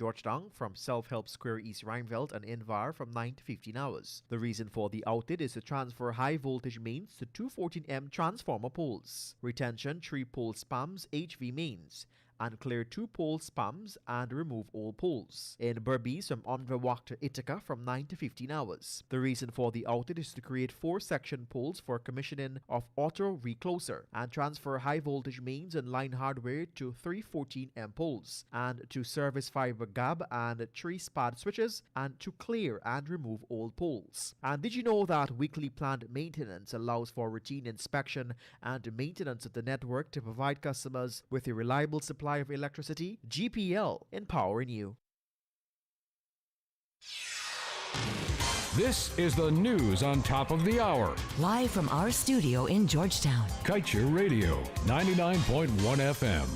Georgetown from Self-Help Square East Rheinveld and Invar from 9 to 15 hours. The reason for the outage is to transfer high voltage mains to 214M transformer poles, retention 3 pole spans HV mains, and clear 2 pole spans and remove all poles. In Berbice from Onverwacht to Ithaca from 9 to 15 hours. The reason for the outage is to create 4 section poles for commissioning of auto recloser and transfer high voltage mains and line hardware to 314M poles and to service fiber gab and 3 spad switches and to clear and remove old poles. And did you know that weekly planned maintenance allows for routine inspection and maintenance of the network to provide customers with a reliable supply of electricity? GPL, empowering you. This is the news on top of the hour. Live from our studio in Georgetown. Kaieteur Radio, 99.1 FM.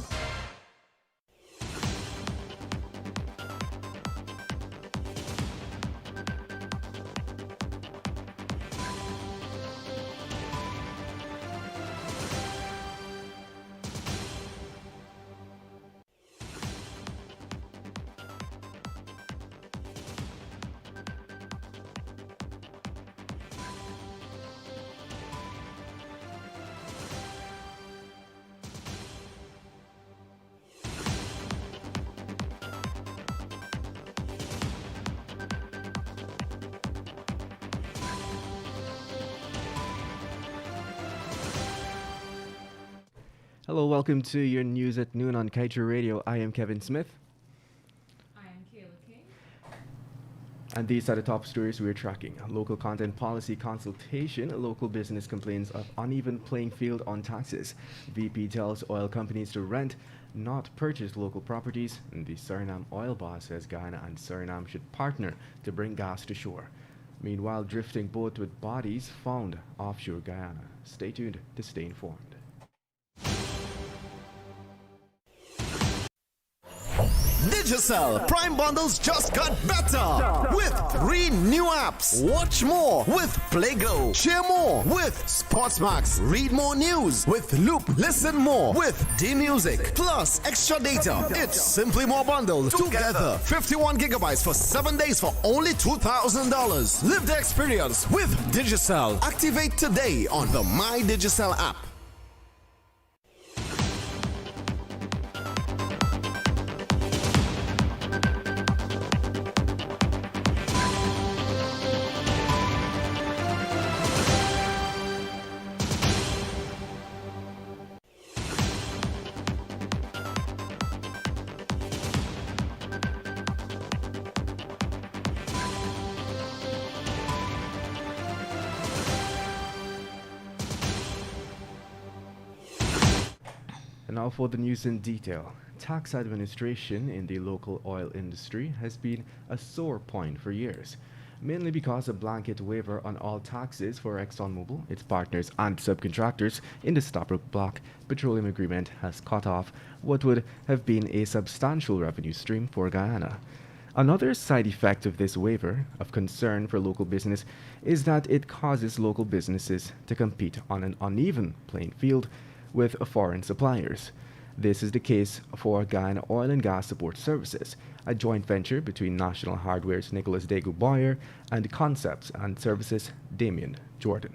Hello, welcome to your news at noon on Kaieteur Radio. I am Kevin Smith. I am Kayla King. And these are the top stories we're tracking. Local content policy consultation. Local business complains of uneven playing field on taxes. VP tells oil companies to rent, not purchase local properties. And the Suriname oil boss says Guyana and Suriname should partner to bring gas to shore. Meanwhile, drifting boat with bodies found offshore Guyana. Stay tuned to stay informed. Digicel Prime Bundles just got better with 3 new apps. Watch more with PlayGo. Share more with Sportsmax. Read more news with Loop. Listen more with D-Music. Plus extra data. It's simply more bundled together. 51 gigabytes for 7 days for only $2,000. Live the experience with Digicel. Activate today on the My Digicel app. Now for the news in detail. Tax administration in the local oil industry has been a sore point for years, mainly because a blanket waiver on all taxes for ExxonMobil, its partners and subcontractors in the Stopper Block petroleum agreement has cut off what would have been a substantial revenue stream for Guyana. Another side effect of this waiver of concern for local business is that it causes local businesses to compete on an uneven playing field with foreign suppliers. This is the case for Guyana Oil and Gas Support Services, a joint venture between National Hardware's Nicholas Dagu Boyer and Concepts and Services Damien Jordan.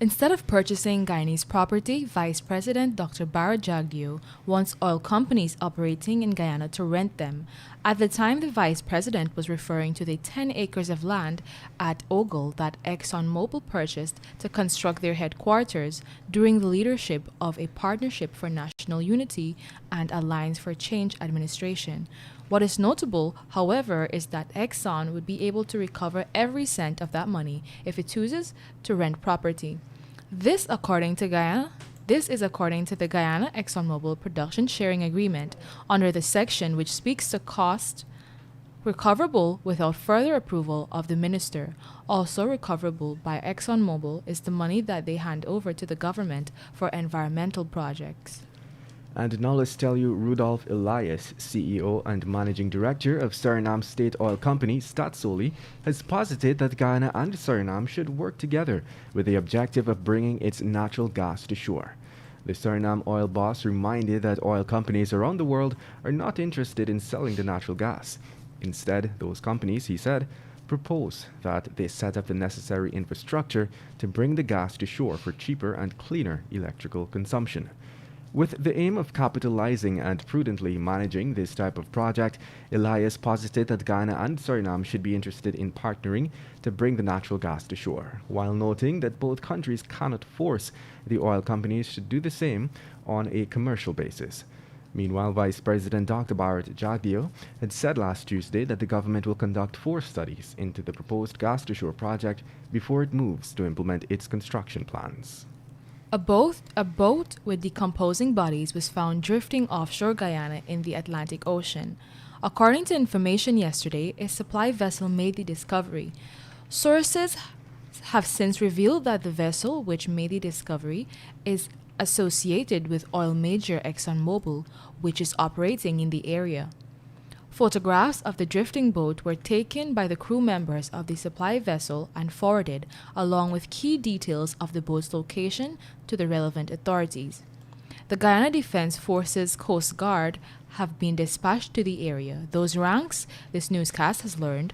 Instead of purchasing Guyanese property, Vice President Dr. Bara Jagdeo wants oil companies operating in Guyana to rent them. At the time, the Vice President was referring to the 10 acres of land at Ogle that ExxonMobil purchased to construct their headquarters during the leadership of a Partnership for National Unity and Alliance for Change administration. What is notable, however, is that Exxon would be able to recover every cent of that money if it chooses to rent property. This is according to the Guyana ExxonMobil Production Sharing Agreement under the section which speaks to cost recoverable without further approval of the minister. Also recoverable by ExxonMobil is the money that they hand over to the government for environmental projects. And now let's tell you, Rudolf Elias, CEO and Managing Director of Suriname State Oil Company, Statsoli, has posited that Guyana and Suriname should work together with the objective of bringing its natural gas to shore. The Suriname oil boss reminded that oil companies around the world are not interested in selling the natural gas. Instead, those companies, he said, propose that they set up the necessary infrastructure to bring the gas to shore for cheaper and cleaner electrical consumption. With the aim of capitalizing and prudently managing this type of project, Elias posited that Guyana and Suriname should be interested in partnering to bring the natural gas to shore, while noting that both countries cannot force the oil companies to do the same on a commercial basis. Meanwhile, Vice President Dr. Bharat Jagdeo had said last Tuesday that the government will conduct 4 studies into the proposed gas-to-shore project before it moves to implement its construction plans. A boat with decomposing bodies was found drifting offshore Guyana in the Atlantic Ocean. According to information yesterday, a supply vessel made the discovery. Sources have since revealed that the vessel, which made the discovery, is associated with oil major ExxonMobil, which is operating in the area. Photographs of the drifting boat were taken by the crew members of the supply vessel and forwarded, along with key details of the boat's location, to the relevant authorities. The Guyana Defense Forces Coast Guard have been dispatched to the area. Those ranks, this newscast has learned,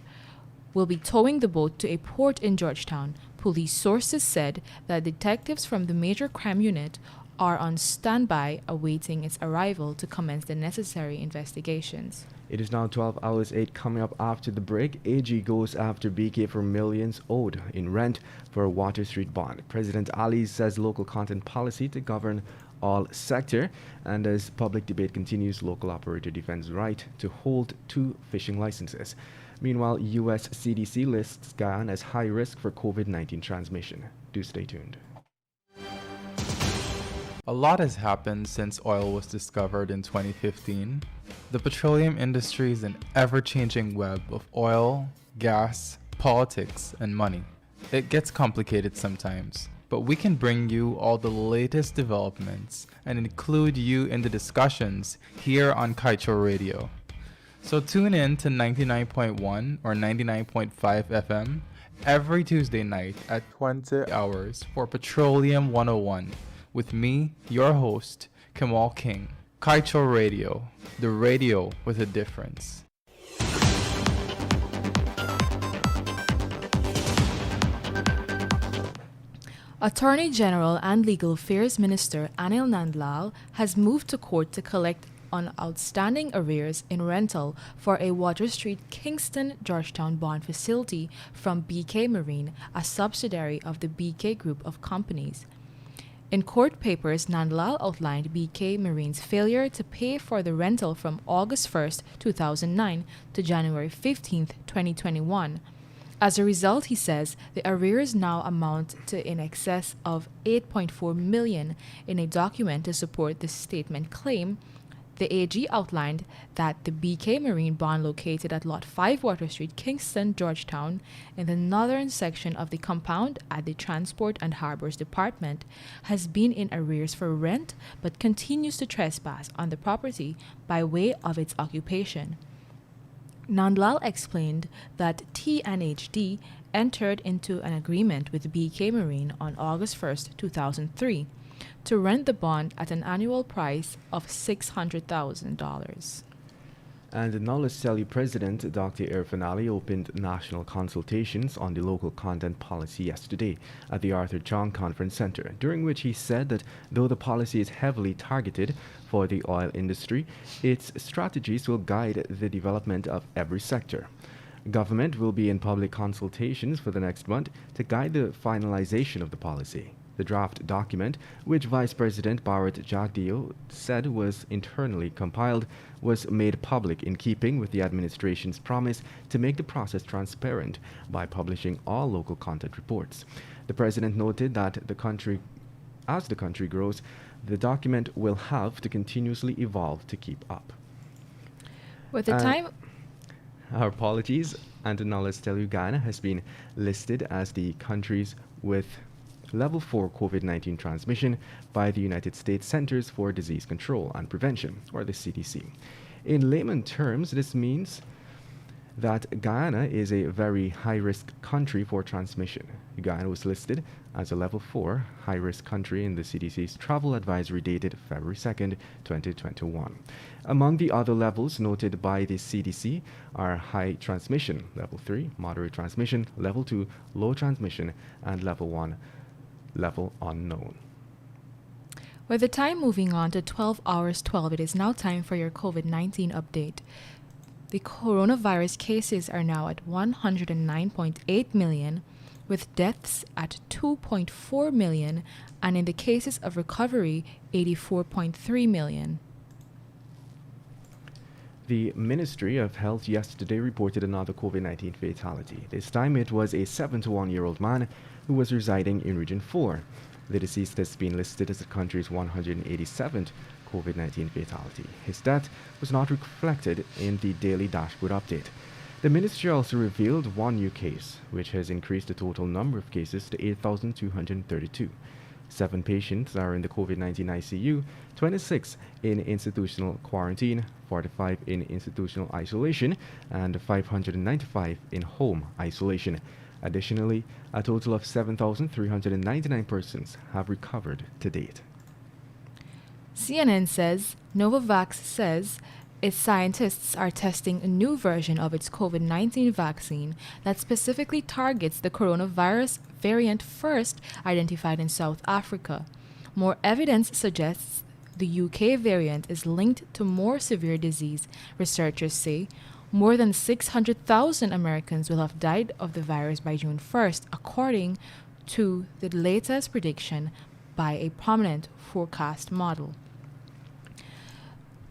will be towing the boat to a port in Georgetown. Police sources said that detectives from the Major Crime Unit are on standby awaiting its arrival to commence the necessary investigations. It is now 12 hours 8 coming up after the break. AG goes after BK for millions owed in rent for a Water Street bond. President Ali says local content policy to govern all sector, and as public debate continues, local operator defends right to hold 2 fishing licenses. Meanwhile, US CDC lists Guyana as high risk for COVID-19 transmission. Do stay tuned. A lot has happened since oil was discovered in 2015. The petroleum industry is an ever-changing web of oil, gas, politics, and money. It gets complicated sometimes, but we can bring you all the latest developments and include you in the discussions here on Kaieteur Radio. So tune in to 99.1 or 99.5 FM every Tuesday night at 20 hours for Petroleum 101 with me, your host, Kamal King. Kaieteur Radio, the radio with a difference. Attorney General and Legal Affairs Minister Anil Nandlal has moved to court to collect on outstanding arrears in rental for a Water Street Kingston Georgetown bond facility from BK Marine, a subsidiary of the BK Group of companies. In court papers, Nandlal outlined BK Marine's failure to pay for the rental from August 1, 2009 to January 15, 2021. As a result, he says, the arrears now amount to in excess of $8.4 million. In a document to support this statement claim, the AG outlined that the BK Marine bond located at Lot 5 Water Street, Kingston, Georgetown, in the northern section of the compound at the Transport and Harbors Department, has been in arrears for rent but continues to trespass on the property by way of its occupation. Nandlal explained that TNHD entered into an agreement with BK Marine on August 1, 2003, to rent the bond at an annual price of $600,000. And now let's tell you, President Dr. Irfan Ali opened national consultations on the local content policy yesterday at the Arthur Chong Conference Center, during which he said that though the policy is heavily targeted for the oil industry, its strategies will guide the development of every sector. Government will be in public consultations for the next month to guide the finalization of the policy. The draft document, which Vice President Bharat Jagdeo said was internally compiled, was made public in keeping with the administration's promise to make the process transparent by publishing all local content reports. The president noted that as the country grows, the document will have to continuously evolve to keep up. With the time... Our apologies. And now let's tell you, Guyana has been listed as the countries with Level 4 COVID-19 transmission by the United States Centers for Disease Control and Prevention, or the CDC. In layman terms, this means that Guyana is a very high-risk country for transmission. Guyana was listed as a level 4 high-risk country in the CDC's travel advisory dated February 2nd, 2021. Among the other levels noted by the CDC are high transmission, level 3, moderate transmission, level 2, low transmission, and level 1, level unknown. With the time moving on to 12 hours 12, it is now time for your COVID-19 update. The coronavirus cases are now at 109.8 million, with deaths at 2.4 million, and in the cases of recovery, 84.3 million. The Ministry of Health yesterday reported another COVID-19 fatality. This time it was a 71-year-old man who was residing in Region 4. The deceased has been listed as the country's 187th COVID-19 fatality. His death was not reflected in the daily dashboard update. The ministry also revealed one new case, which has increased the total number of cases to 8,232. 7 patients are in the COVID-19 ICU, 26 in institutional quarantine, 45 in institutional isolation, and 595 in home isolation. Additionally, a total of 7,399 persons have recovered to date. CNN says Novavax says its scientists are testing a new version of its COVID-19 vaccine that specifically targets the coronavirus variant first identified in South Africa. More evidence suggests the UK variant is linked to more severe disease, researchers say. More than 600,000 Americans will have died of the virus by June 1st, according to the latest prediction by a prominent forecast model.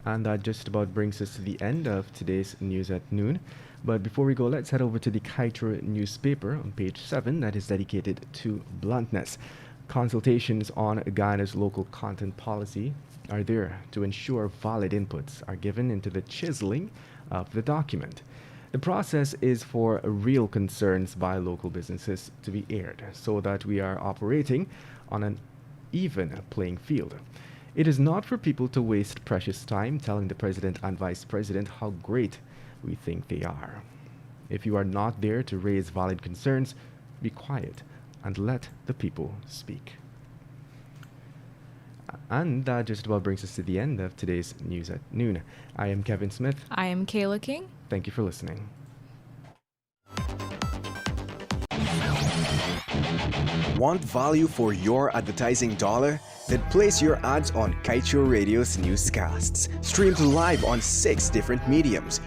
And that just about brings us to the end of today's News at Noon. But before we go, let's head over to the Kaieteur newspaper on page 7 that is dedicated to bluntness. Consultations on Guyana's local content policy are there to ensure valid inputs are given into the chiseling of the document. The process is for real concerns by local businesses to be aired so that we are operating on an even playing field. It is not for people to waste precious time telling the President and Vice President how great we think they are. If you are not there to raise valid concerns, be quiet and let the people speak. And that just about brings us to the end of today's News at Noon. I am Kevin Smith. I am Kayla King. Thank you for listening. Want value for your advertising dollar? Then place your ads on Kaieteur Radio's newscasts. Streamed live on 6 different mediums.